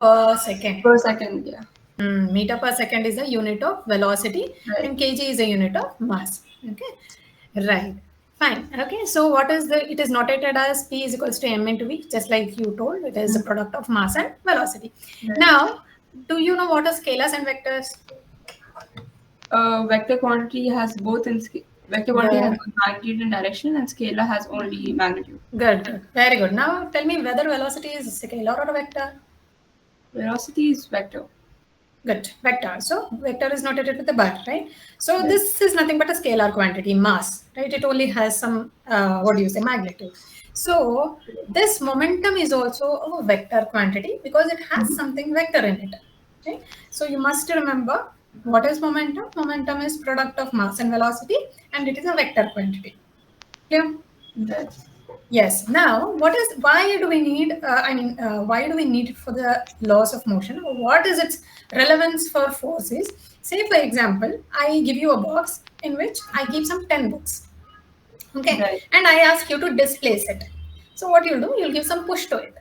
per second. Per second, yeah. Meter per second is a unit of velocity, Right. and kg is a unit of mass. Okay, right. Fine. Okay, so what is the? It is notated as P is equals to m into v, just like you told. It is a product of mass and velocity. Right. Now, do you know what are scalars and vectors? Vector quantity has both in vector quantity has both magnitude and direction, and scalar has only magnitude. Good, good, very good. Now, tell me whether velocity is a scalar or a vector. Velocity is vector. Good, vector. So vector is notated with the bar, right? So Right. this is nothing but a scalar quantity, mass, right? It only has some, what do you say, magnitude. So this momentum is also a vector quantity because it has something vector in it, right? So you must remember what is momentum. Momentum is product of mass and velocity, and it is a vector quantity. Clear? Right. Yes. Now, why do we need? Why do we need it for the laws of motion? What is its relevance for forces? Say, for example, I give you a box in which I keep some 10 books. Okay, Right. and I ask you to displace it. So what you'll do? You'll give some push to it.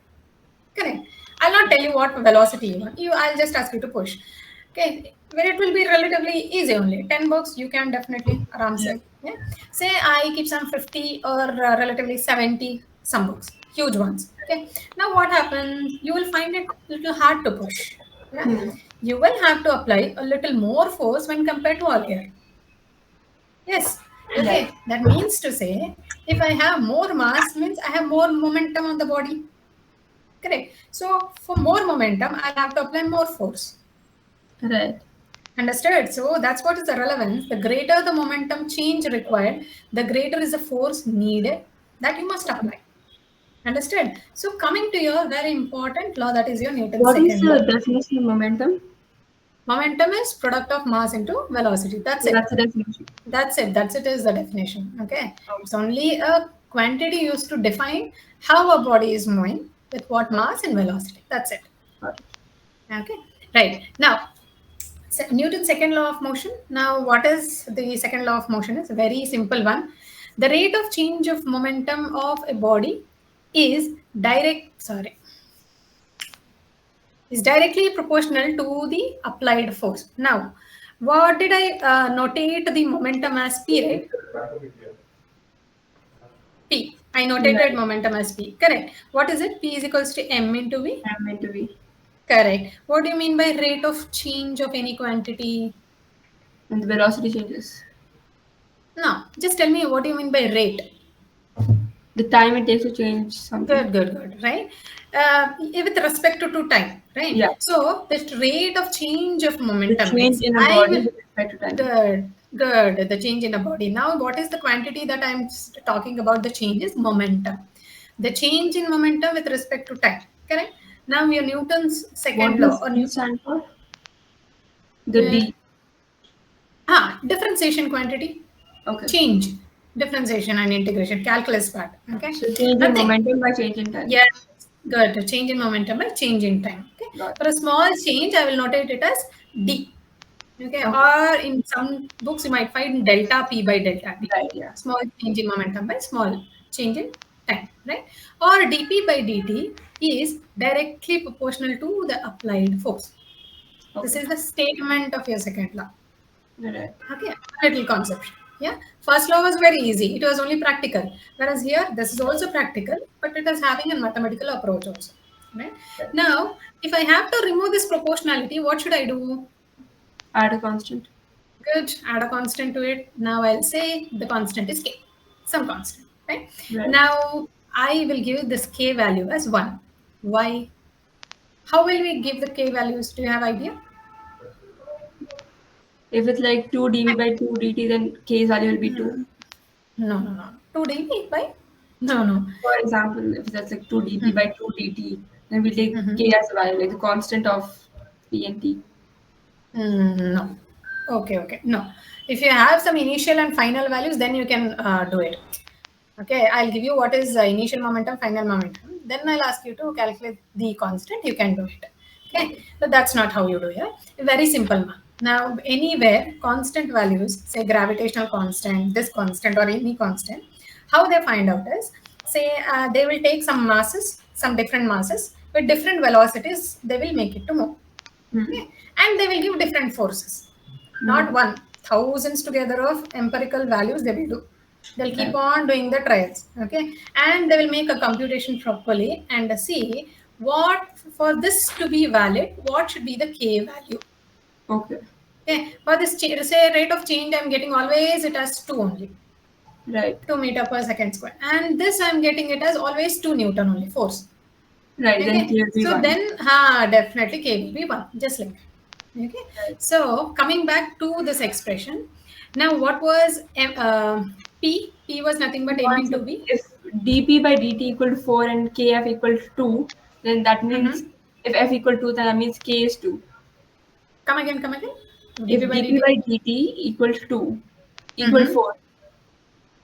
Correct. I'll not tell you what velocity you want. I'll just ask you to push. Okay, where it will be relatively easy only. 10 books you can definitely aram Yeah. say. Yeah. Say I keep some 50 or relatively 70 some books, huge ones. Okay. Now what happens? You will find it little hard to push. Yeah. You will have to apply a little more force when compared to earlier. Yes. Okay. Right. That means to say, if I have more mass, means I have more momentum on the body. Correct. So for more momentum, I'll have to apply more force. Right. Understood? So that's what is the relevance. The greater the momentum change required, the greater is the force needed that you must apply. Understood? So coming to your very important law, that is your Newton's What is second law. the definition of momentum? Momentum is product of mass into velocity. That's So it. that's the definition. That's it. That's it is the definition. Okay. It's only a quantity used to define how a body is moving with what mass and velocity. That's it. Got it. Okay. Right. Now, Newton's second law of motion. Now, what is the second law of motion? It's a very simple one. The rate of change of momentum of a body is directly proportional to the applied force. Now, what did I notate the momentum as P, right? P. I notated Right. momentum as P. Correct. What is it? P is equals to M into V. M into V. Correct. What do you mean by rate of change of any quantity? And the velocity changes. No, just tell me what do you mean by rate? The time it takes to change something. Good, right? With respect to time, right? Yeah. So the rate of change of The momentum change means in a I body will with respect to time. good. The change in a body. Now, what is the quantity that I'm talking about? The change is momentum. The change in momentum with respect to time. Correct. Now, your Newton's What second law does or D stand for? The D. differentiation quantity. Okay. Change, differentiation and integration, calculus part. Okay. So change in Nothing. momentum by change in time. Yes, good. Change in momentum by change in time. Okay. Got For a small change, I will notate it as D. Okay. Okay. Or in some books, you might find delta P by delta T. Right, yeah. Small change in momentum by small change in time, right? Or dP by dt is directly proportional to the applied force. This Okay. is the statement of your second law. Right. Okay, a little conception. Yeah, first law was very easy. It was only practical. Whereas here, this is also practical, but it is having a mathematical approach also. Right? Right. Now, if I have to remove this proportionality, what should I do? Add a constant. Good. Add a constant to it. Now I'll say the constant is k. Some constant. Right? Right. Now I will give this k value as 1. Why? How will we give the k values? Do you have idea? If it's like 2 dV by 2 dt, then K's value will be 2. No. 2 dp by? No. For example, if that's like 2 dP by 2 dt, then we take Mhm. K as a value, like the constant of P and T. No. Okay. No. If you have some initial and final values, then you can do it. Okay, I'll give you what is initial momentum, final momentum. Then I'll ask you to calculate the constant. You can do it. Okay, but that's not how you do it. Very simple. Now, anywhere constant values, say gravitational constant, this constant, or any constant, how they find out is, say they will take some masses, some different masses, with different velocities, they will make it to move. Hmm. Okay? And they will give different forces. Not Hmm. one, thousands together of empirical values they will do. They'll keep Right. on doing the trials. Okay. And they will make a computation properly and see what, for this to be valid, what should be the K value. Okay. Okay. For this say rate of change, I'm getting always it as 2 only. Right. 2 meter per second square. And this I'm getting it as always 2 Newton only force. Right. Then Okay, clearly so one. then definitely K will be 1, just like that. Okay, Right. so coming back to this expression, now what was P? P was nothing but M One into second. V. If dp by dt equal to 4 and kf equal to 2, then that means Mm-hmm. if f equal to 2, then that means k is 2. Come again. If dP by dp dt by dt equal to 2, equal to mm-hmm. 4,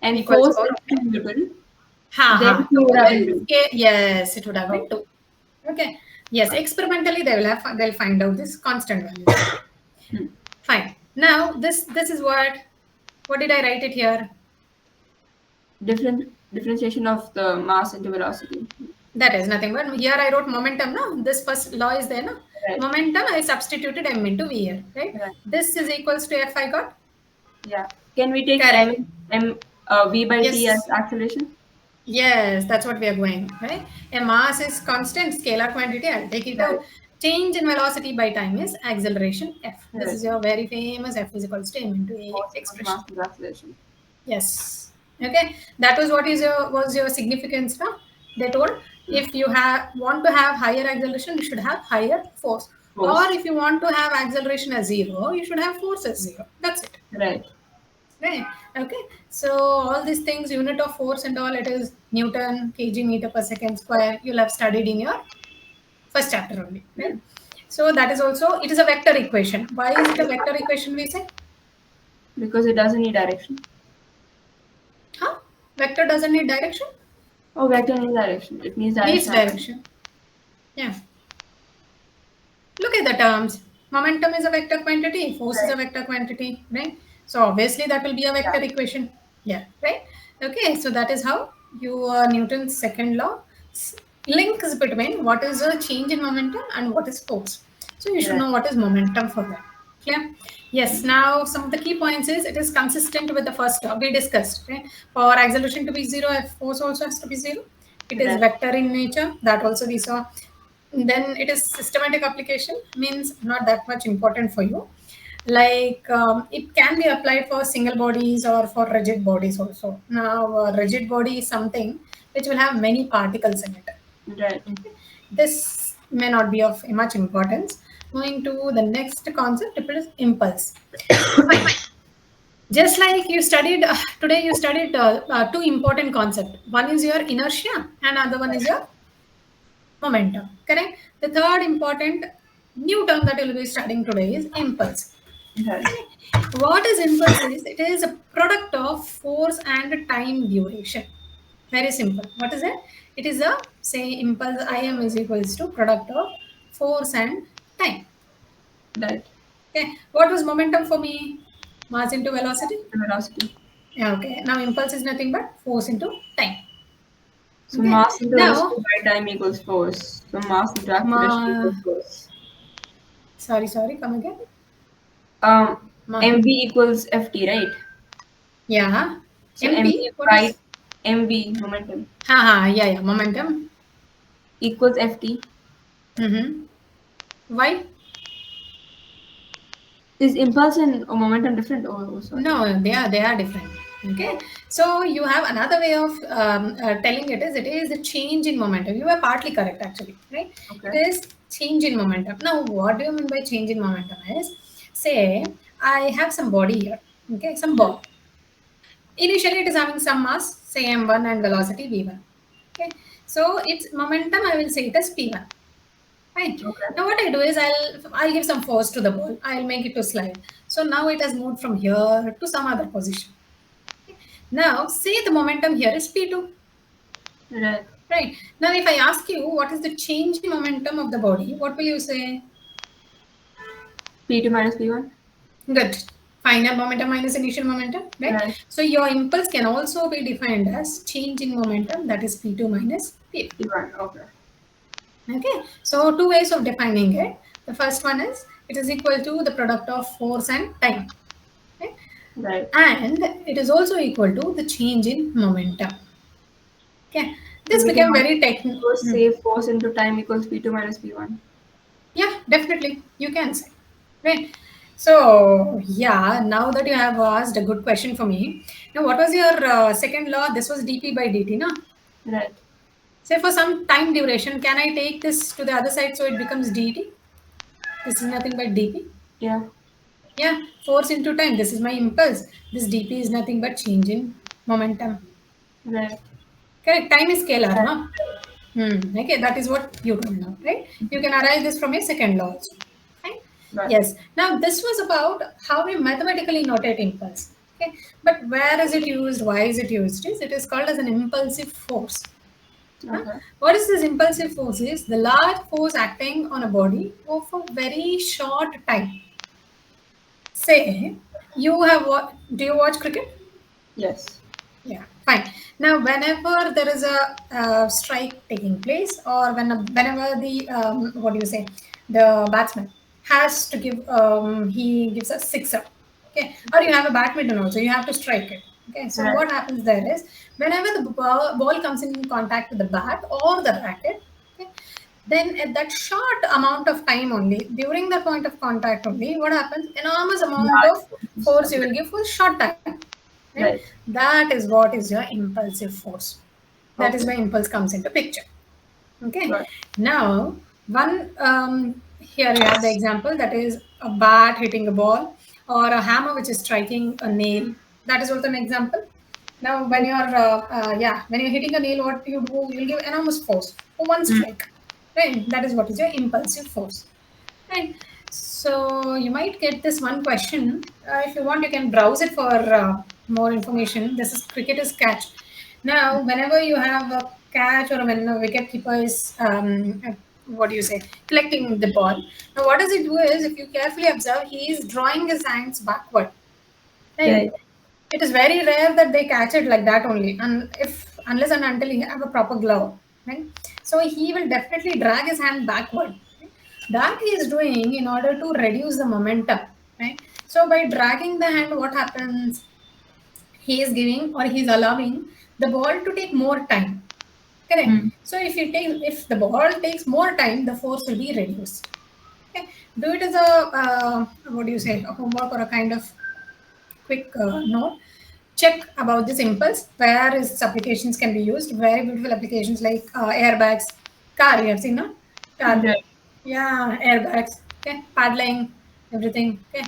and equals force 4. is Okay. 2 Newton, Ha then ha. Q would Okay, have been then 2. K, yes, it would have been Okay. 2. Okay. Yes, experimentally they'll find out this constant values. Hmm. Fine. Now this is what did I write it here? Differentiation of the mass into velocity. That is nothing but here I wrote momentum. No, this first law is there. No, Right. momentum I substituted m into v here. Right. Right. This is equals to f I got. Yeah. Can we take Correct. v by t as Yes. acceleration? Yes, that's what we are going. Right. A mass is constant scalar quantity. I'll take it Right. out. Change in velocity by time is acceleration f. This Right. is your very famous f is equals to m into a Force equal to expression. mass into acceleration. Yes. Okay. That was what is your was your significance now. They told Hmm. if you have want to have higher acceleration, you should have higher force. Or Force. if you want to have acceleration as zero, you should have force as zero. That's it. Right. Right. Okay. So all these things, unit of force and all, it is Newton, kg meter per second square. You'll have studied in your first chapter only. Hmm. Right. So that is also it is a vector equation. Why is it a vector equation? We say, Because it doesn't need direction. huh? Vector doesn't need direction. Oh, vector needs direction. It needs Needs direction as well. direction. Yeah. Look at the terms. Momentum is a vector quantity, force is a Right. vector quantity, right? So obviously that will be a vector Yeah. equation. Yeah, right? Okay, so that is how Newton's second law links between what is a change in momentum and what is force. So you should Right. know what is momentum for that. Clear? Yes, now some of the key points is it is consistent with the first law we discussed. Right? For acceleration to be zero, force also has to be zero. It is Right. vector in nature, that also we saw. Then it is systematic application, means not that much important for you. Like it can be applied for single bodies or for rigid bodies also. Now rigid body is something which will have many particles in it. Right. Okay. This may not be of much importance. Moving to the next concept, it is impulse. Fine. Just like you studied today, you studied two important concepts. One is your inertia, and other one is your momentum. Correct. The third important new term that you'll be studying today is impulse. Right. What is impulse is it is a product of force and time duration. Very simple. What is it? It is a say impulse Im is equals to product of force and time. Right. Okay. What was momentum for me? Mass into velocity. The velocity. Yeah, okay. Now impulse is nothing but force into time. So Okay. mass into velocity Now, by time equals force. So mass into acceleration ma, equals force. sorry, come again. Mv equals ft, right? Yeah. So MP, mv what by is? mv momentum Yeah, momentum. equals ft. Mm-hmm. Why? Is impulse and momentum different? Oh, sorry. No, they are different. Okay. So you have another way of telling it is a change in momentum. You were partly correct actually, right? Okay. It is change in momentum. Now, what do you mean by change in momentum? Is say I have some body here. Okay, some Hmm. ball. Initially, it is having some mass, say m1 and velocity v1. Okay. So its momentum, I will say it as p1. Fine. Okay. Now what I do is I'll give some force to the ball. I'll make it to slide. So now it has moved from here to some other position. Now say the momentum here is P2. Right. Right. Now if I ask you what is the change in momentum of the body, what will you say? P2 minus P1. Good. Final momentum minus initial momentum, right? Right. So your impulse can also be defined as change in momentum, that is P2 minus P1. P1. Okay. Okay, so two ways of defining it. The first one is it is equal to the product of force and time. Okay? Right. And it is also equal to the change in momentum. Okay, So this we can became very also say force into time equals P2 minus P1. Yeah, definitely you can say, right? So yeah, now that you have asked a good question for me, now what was your second law? This was dp by dt, no? Right. Say for some time duration, can I take this to the other side so it becomes dt? This is nothing but dp. Yeah. Yeah, force into time. This is my impulse. This dp is nothing but change in momentum. Right. Correct. Time is scalar, Right. no? Okay, that is what you told now, right? You can arrive this from a second law also. Fine. Right. Yes. Now this was about how we mathematically notate impulse. Okay, but where is it used? Why is it used? It is called as an impulsive force. Huh? Okay. What is this impulsive force? Is the large force acting on a body for very short time. Say you have what? Do you watch cricket? Yes. Yeah, fine. Now, whenever there is a strike taking place, or whenever the what do you say, the batsman has to give, he gives a sixer. Okay, or you have a badminton also, you have to strike it. Okay, so Right. what happens there is whenever the ball comes in contact with the bat or the racket, okay, then at that short amount of time only, during the point of contact only, what happens? Enormous amount Large of force force you will applied. give for short time. Right? Right. That is what is your impulsive force. That is Okay. where impulse comes into picture. Okay. Right. Now, one here you have the example that is a bat hitting a ball or a hammer which is striking a nail. That is also an example. Now, when you're when you're hitting a nail, what you do, you'll give enormous force for one Mm. strike. Right. That is what is your impulsive force. Right. So you might get this one question. If you want, you can browse it for more information. This is cricket is catch. Now, whenever you have a catch or when a wicket keeper is, what do you say, collecting the ball. Now, what does he do is, if you carefully observe, he is drawing his hands backward. Yeah. Right. It is very rare that they catch it like that only, and if unless and until you have a proper glove, right? So he will definitely drag his hand backward. Right? That he is doing in order to reduce the momentum, right? So by dragging the hand, what happens? He is giving or he is allowing the ball to take more time. Correct. Mm. So if the ball takes more time, the force will be reduced. Okay. Do it as a what do you say, a homework or a kind of quick note. Check about this impulse, where its applications can be used. Very beautiful applications like airbags, car. You have seen, no? Car. Right. Yeah, airbags. Okay, paddling, everything. Okay.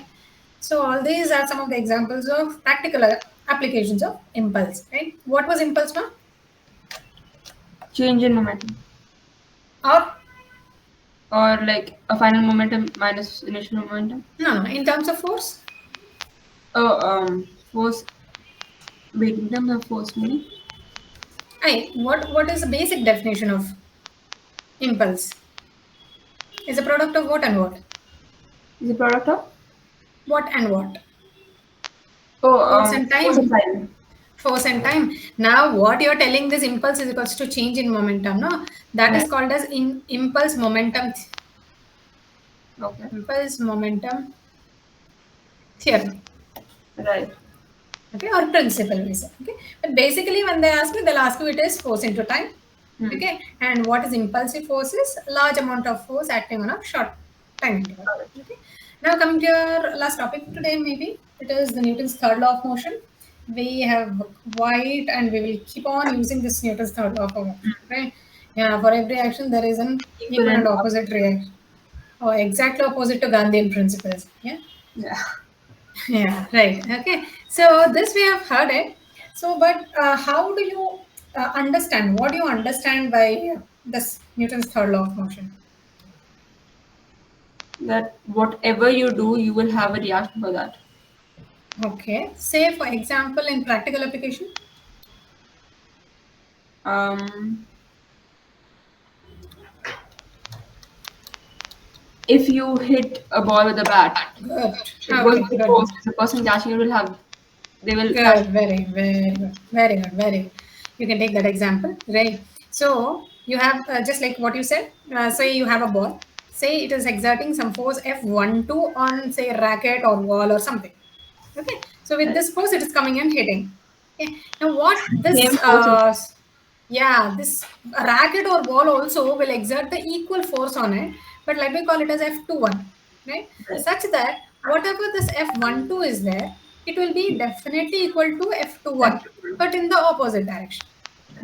So all these are some of the examples of practical applications of impulse. Right. What was impulse, ma'am? Change in momentum. Or Or like a final momentum minus initial momentum. no, no. In terms of force. Oh, force. Wait, in terms of force meaning? What is the basic definition of impulse? Is a product of what and what? Is a product of? What and what? Oh, Force and force and time. time. Force and time. Now, what you're telling this impulse is equals to change in momentum. No, that is Right. called as impulse momentum. Okay. Impulse momentum theory. Right. Okay, or principle we say. Okay, but basically, when they ask you, they'll ask you it is force into time. Hmm. Okay, and what is impulsive force is large amount of force acting on a short time interval. Got it. Okay, now coming to your last topic today, maybe it is the Newton's third law of motion. We have quite, and we will keep on using this Newton's third law of motion. Right? Yeah, for every action there is an equal and Equivalent of. opposite reaction, or exactly opposite to Gandhian principles. Yeah. Yeah. Yeah, right. Okay. So this we have heard it. So, but how do you understand? What do you understand by this Newton's third law of motion? That whatever you do, you will have a reaction for that. Okay. Say, for example, in practical application. Um, if you hit a ball with a bat, Good. it goes Okay. with the Good. force. The person catching it will have, they will catch. Good. Very, very good. Very good. Very good. You can take that example. Right. So You have just like what you said. Say you have a ball. Say it is exerting some force F12 on say racket or wall or something. Okay. So with Right. this force, it is coming and hitting. Okay. Now what this Same force in yeah, this racket or ball also will exert the equal force on it, but let me call it as F21, right? right. Such that whatever this F12 is there, it will be definitely equal to F21, F2. but in the opposite direction.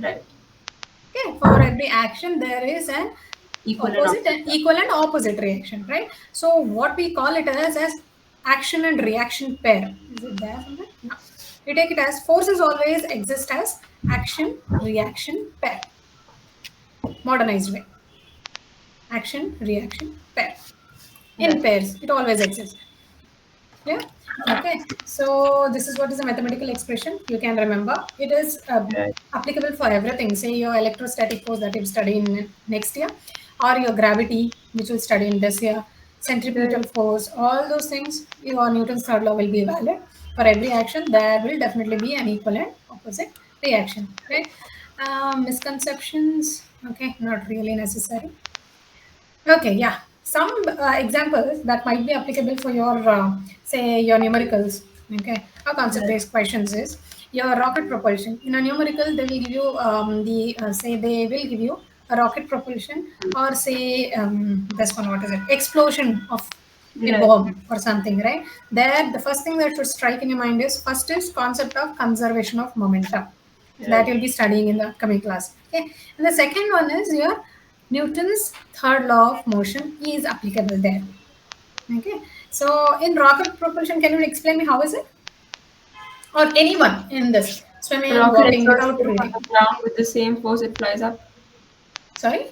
Right. Okay, for every action, there is an Equal and opposite opposite. and equal and opposite reaction, right? So what we call it as action and reaction pair. Is it there somewhere? No. We take it as forces always exist as action reaction pair. Modernized way. Action reaction pair. In Right. pairs, it always exists. Yeah. Okay. So this is what is a mathematical expression. You can remember. It is Right. applicable for everything. Say your electrostatic force that you study in next year, or your gravity, which will study in this year, Right. centripetal force, all those things. Your Newton's third law will be valid for every action. There will definitely be an equal and opposite reaction. Right. Misconceptions. Okay, not really necessary. Okay, yeah. Some examples that might be applicable for your, say, your numericals, okay, or Right. concept-based questions is your rocket propulsion. In a numerical, they will give you say, they will give you a rocket propulsion or say, this one, what is it? Explosion of a Right. bomb or something, right? There, the first thing that should strike in your mind is first is concept of conservation of momentum that Right. you'll be studying in the upcoming class. Okay, and the second one is your Newton's third law of motion is applicable there. Okay, so in rocket propulsion, can you explain me how is it? Or anyone in this A swimming, rocket walking exerts without force on the reading? ground with the same force it flies up. Sorry.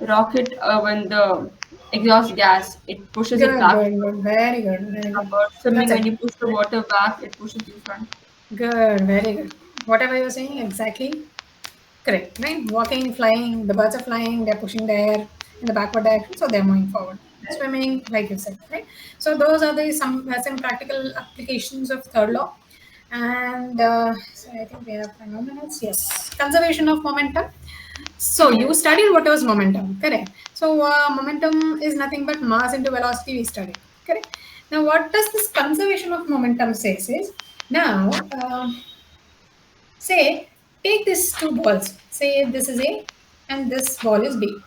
A rocket, when the exhaust gas, it pushes it Good, back. good, good. Very good, very good. Or That's swimming, when it. you push the water back, it pushes you front. Good, very good. Whatever you're saying, exactly correct, right? Walking, flying, the birds are flying, they're pushing the air in the backward direction, so they're moving forward. Right. Swimming, like you said, right? So those are the some practical applications of third law. And so I think we have 5 more minutes. Yes, conservation of momentum. So you Right. studied what was momentum, correct? So momentum is nothing but mass into velocity. We studied, correct? Now, what does this conservation of momentum says is now. Say, take these two balls. Say this is A and this ball is B.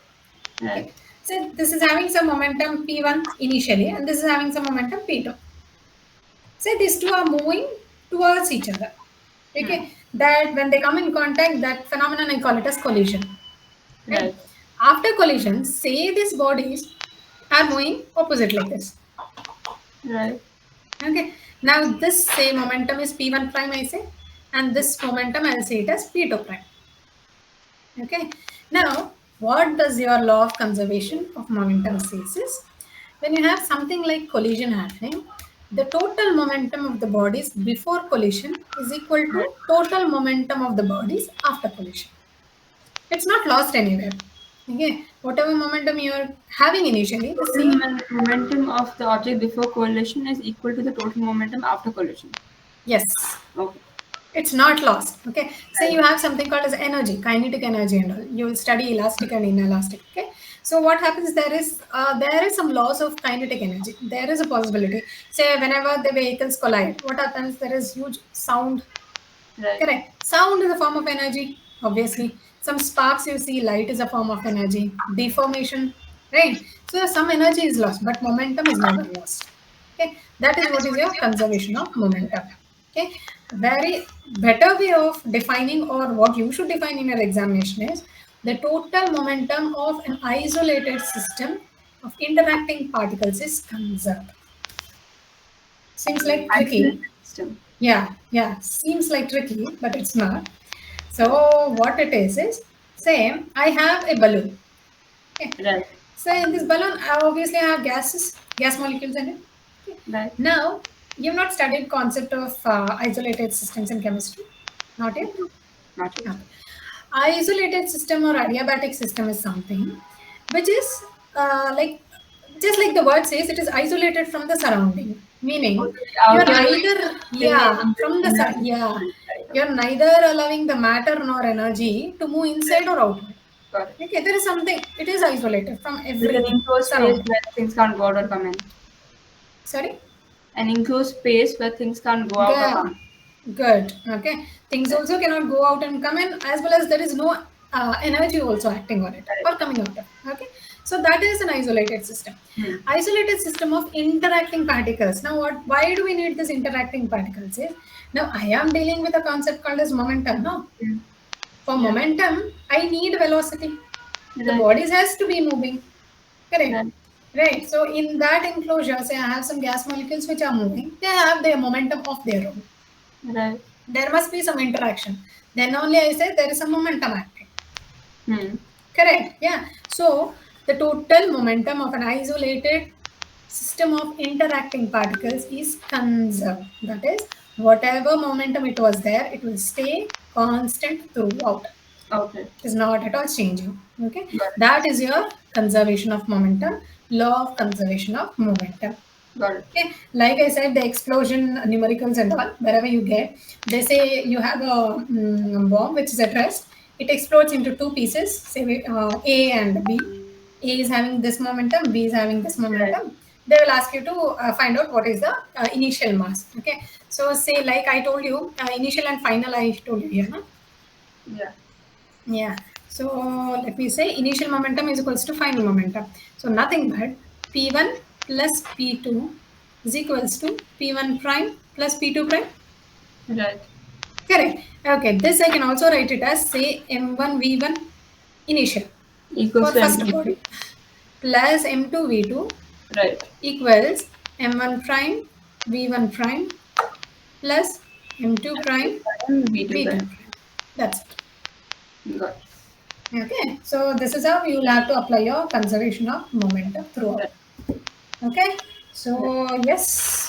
Right. Okay. So this is having some momentum P1 initially and this is having some momentum P2. Say these two are moving towards each other. Hmm. Okay. That when they come in contact, that phenomenon I call it as collision. Right. Right. After collision, say these bodies are moving opposite like this. Right. Okay. Now this say momentum is P1 prime I say and this momentum I'll say it as P2 prime. Okay. Now, what does your law of conservation of momentum says is when you have something like collision happening, the total momentum of the bodies before collision is equal to total momentum of the bodies after collision. It's not lost anywhere. Okay. Whatever momentum you are having initially, the Total same. momentum of the object before collision is equal to the total momentum after collision. Yes. Okay. It's not lost. Okay. Say Right. you have something called as energy, kinetic energy and all. You will study elastic and inelastic. Okay. So what happens there is some loss of kinetic energy. There is a possibility. Say whenever the vehicles collide, what happens? There is huge sound. Right. Correct. Sound is a form of energy, obviously. Some sparks you see, light is a form of energy. Deformation, right? So some energy is lost, but momentum is never lost. Okay, that is what is your conservation of momentum. Okay, very better way of defining or what you should define in your examination is the total momentum of an isolated system of interacting particles is conserved. Seems like tricky. Isolated system. Yeah, yeah, seems like tricky, but it's not. So what it is say I have a balloon. Okay. Right. So in this balloon, I obviously have gas molecules in it. Okay. Right. Now you've not studied concept of isolated systems in chemistry, not yet. Not yet. Okay. Isolated system or adiabatic system is something which is like just like the word says, it is isolated from the surrounding. Also, Meaning the you're outer neither yeah remaining the from the inner. yeah Right. Okay. you're neither allowing the matter nor energy to move inside or outward. Got it. Okay, there is something, it is isolated from Like an everything enclosed space surrounding. where things can't go out or come in. Sorry? An enclosed space where things can't go out or Good. come. Good. Okay. Things Right. also cannot go out and come in, as well as there is no energy also acting on it Right. or coming out of. Okay. So that is an isolated system. Hmm. Isolated system of interacting particles. Now, what? Why do we need this interacting particles? Is now I am dealing with a concept called as momentum. No, Hmm. for Yeah. momentum, I need velocity. The Right. bodies has to be moving. Correct. Right. Right. So in that enclosure, say I have some gas molecules which are moving. They have their momentum of their own. Right. There must be some interaction. Then only I say there is a momentum acting. Hmm. Correct. Yeah. So the total momentum of an isolated system of interacting particles is conserved. That is, whatever momentum it was there, it will stay constant throughout. Okay. It is not at all changing. Okay. Got it. That is your conservation of momentum, law of conservation of momentum. Got it. Okay, like I said, the explosion numericals and all, wherever you get, they say you have a bomb which is at rest. It explodes into two pieces, say A and B. A is having this momentum, B is having this Right. momentum. They will ask you to find out what is the initial mass. Okay, so say like I told you, initial and final I told you here. No? Yeah. Yeah. So let me say initial momentum is equals to final momentum. So nothing but P1 plus P2 is equals to P1 prime plus P2 prime. Right. Correct. Okay. This I can also write it as say M1 V1 initial Equals for to first MP2. body plus M2 V2 Right. equals M1 prime V1 prime plus M2 prime And B2 V2 prime. prime. That's it. Got it. Okay, so this is how you will have to apply your conservation of momentum throughout. Right. Okay, Right. so yes,